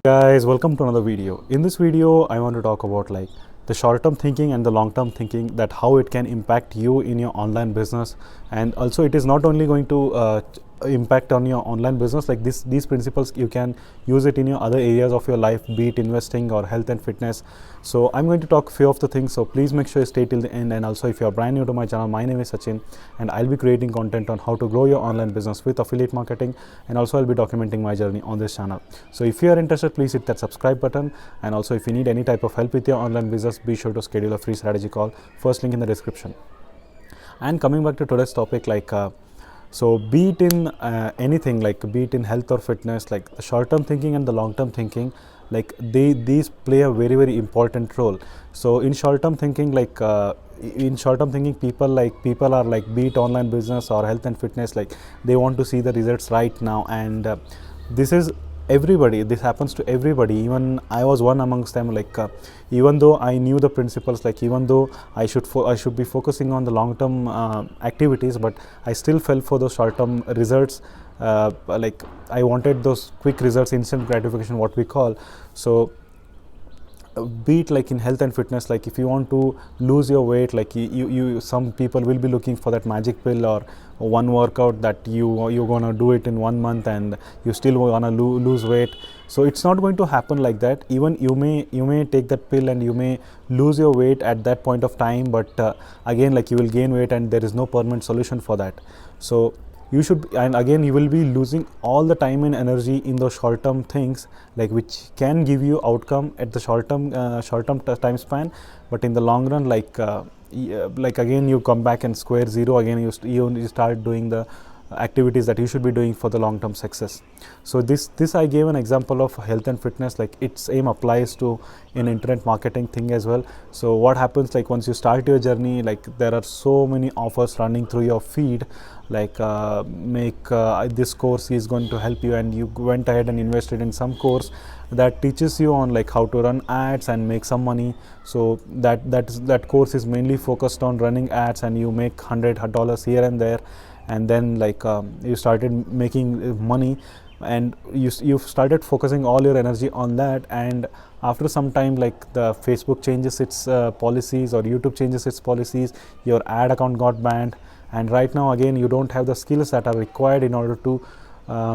Guys, welcome to another video. In this video I want to talk about like the short-term thinking and the long-term thinking, that how it can impact you in your online business. And also it is not only going to impact on your online business, like these principles you can use it in your other areas of your life, be it investing or health and fitness. So I'm going to talk a few of the things, so please make sure you stay till the end. And also, if you're brand new to my channel, my name is Sachin and I'll be creating content on how to grow your online business with affiliate marketing, and also I'll be documenting my journey on this channel. So if you are interested, please hit that subscribe button. And also, if you need any type of help with your online business, be sure to schedule a free strategy call. First link in the description. And coming back to today's topic, so be it in anything, like be it in health or fitness, like the short-term thinking and the long-term thinking, like these play a very important role. So in short-term thinking, people are like, be it online business or health and fitness, like they want to see the results right now. And this is everybody, this happens to everybody. Even I was one amongst them. Even though I knew the principles, like even though I should be focusing on the long-term activities, but I still fell for those short-term results. Like I wanted those quick results, instant gratification, what we call. So be it like in health and fitness, like if you want to lose your weight, like you some people will be looking for that magic pill or one workout that you're gonna do it in 1 month and you still wanna lose weight. So it's not going to happen like that. Even you may take that pill and you may lose your weight at that point of time, but again, like you will gain weight and there is no permanent solution for that. So you should, and again you will be losing all the time and energy in those short-term things, like which can give you outcome at the short-term time span, but in the long run, like again you come back and square zero again. You start doing the activities that you should be doing for the long-term success. So this I gave an example of health and fitness, like its same applies to in internet marketing thing as well. So what happens, like once you start your journey, like there are so many offers running through your feed, like this course is going to help you, and you went ahead and invested in some course that teaches you on like how to run ads and make some money. So that course is mainly focused on running ads, and you make $100 here and there. And then you started making money, and you started focusing all your energy on that. And after some time, like the Facebook changes its policies, or YouTube changes its policies, your ad account got banned, and right now again you don't have the skills that are required in order to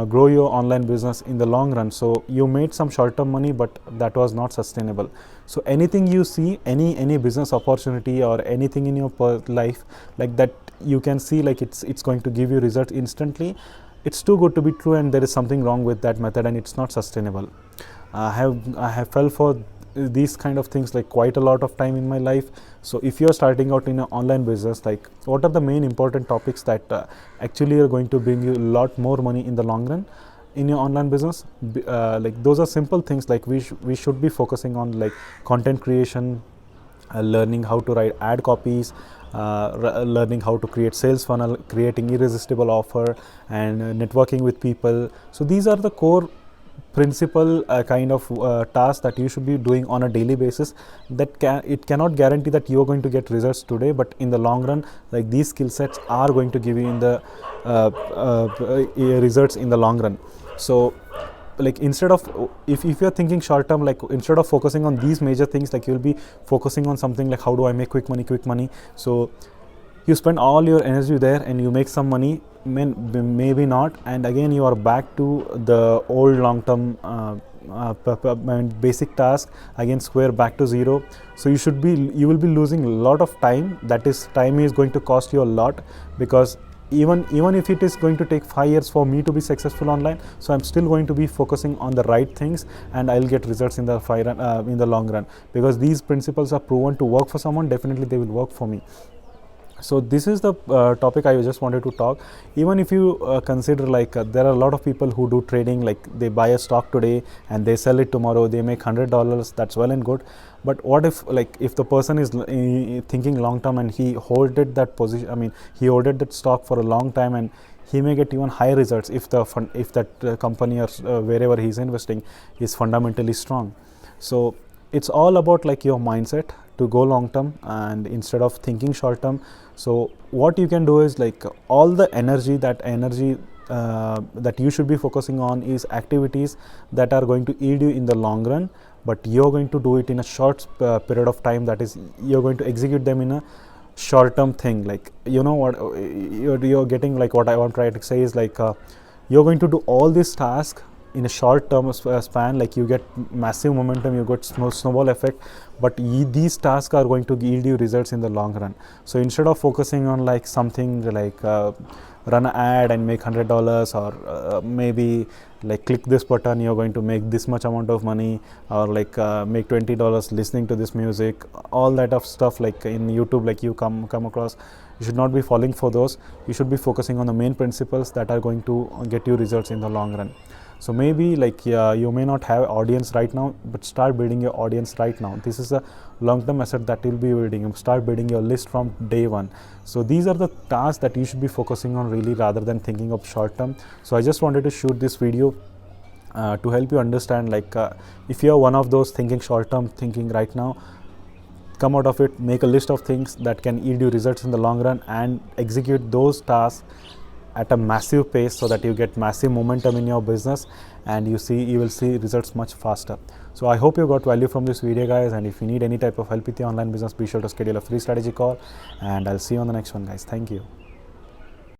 grow your online business in the long run. So you made some short-term money, but that was not sustainable. So anything you see, any business opportunity or anything in your life like that, you can see like it's going to give you results instantly, it's too good to be true, and there is something wrong with that method and it's not sustainable. I have fell for these kind of things like quite a lot of time in my life. So if you're starting out in an online business, like what are the main important topics that actually are going to bring you a lot more money in the long run in your online business? Like those are simple things, like we should be focusing on like content creation, learning how to write ad copies, learning how to create sales funnel, creating irresistible offer, and networking with people. So these are the core principal kind of tasks that you should be doing on a daily basis. It cannot guarantee that you're going to get results today, but in the long run, like these skill sets are going to give you in the results in the long run. So like instead of, if you're thinking short term, like instead of focusing on these major things, like you'll be focusing on something like how do I make quick money. So you spend all your energy there and you make some money, maybe not, and again you are back to the old long-term basic task, again square back to zero. So you will be losing a lot of time. That is, time is going to cost you a lot, because even if it is going to take 5 years for me to be successful online, so I'm still going to be focusing on the right things, and I'll get results in the long run, because these principles are proven to work for someone. Definitely they will work for me. So this is the topic I just wanted to talk. Even if you consider there are a lot of people who do trading, like they buy a stock today and they sell it tomorrow, they make $100. That's well and good. But what if if the person is thinking long term and he holded that position, he holded that stock for a long time, and he may get even higher results if that company or wherever he's investing is fundamentally strong. So it's all about like your mindset to go long term, and instead of thinking short term. So what you can do is like all the energy that you should be focusing on is activities that are going to yield you in the long run, but you're going to do it in a short period of time. That is, you're going to execute them in a short term thing. Like, you know what, you're getting, like, what I want to try to say is, like, you're going to do all these tasks in a short term span. Like, you get massive momentum, you get snowball effect, but these tasks are going to yield you results in the long run. So instead of focusing on like something like run an ad and make $100, or maybe like click this button, you're going to make this much amount of money, or like make $20 listening to this music, all that of stuff like in YouTube, like you come across. You should not be falling for those. You should be focusing on the main principles that are going to get you results in the long run. So maybe like you may not have audience right now, but start building your audience right now. This is a long-term asset that you'll be building. Start building your list from day one. So these are the tasks that you should be focusing on really, rather than thinking of short term. So I just wanted to shoot this video to help you understand, like if you're one of those thinking short term thinking right now, come out of it, make a list of things that can yield you results in the long run, and execute those tasks at a massive pace, so that you get massive momentum in your business, and you will see results much faster. So I hope you got value from this video, guys, and if you need any type of help with your online business, be sure to schedule a free strategy call, and I'll see you on the next one, guys. Thank you.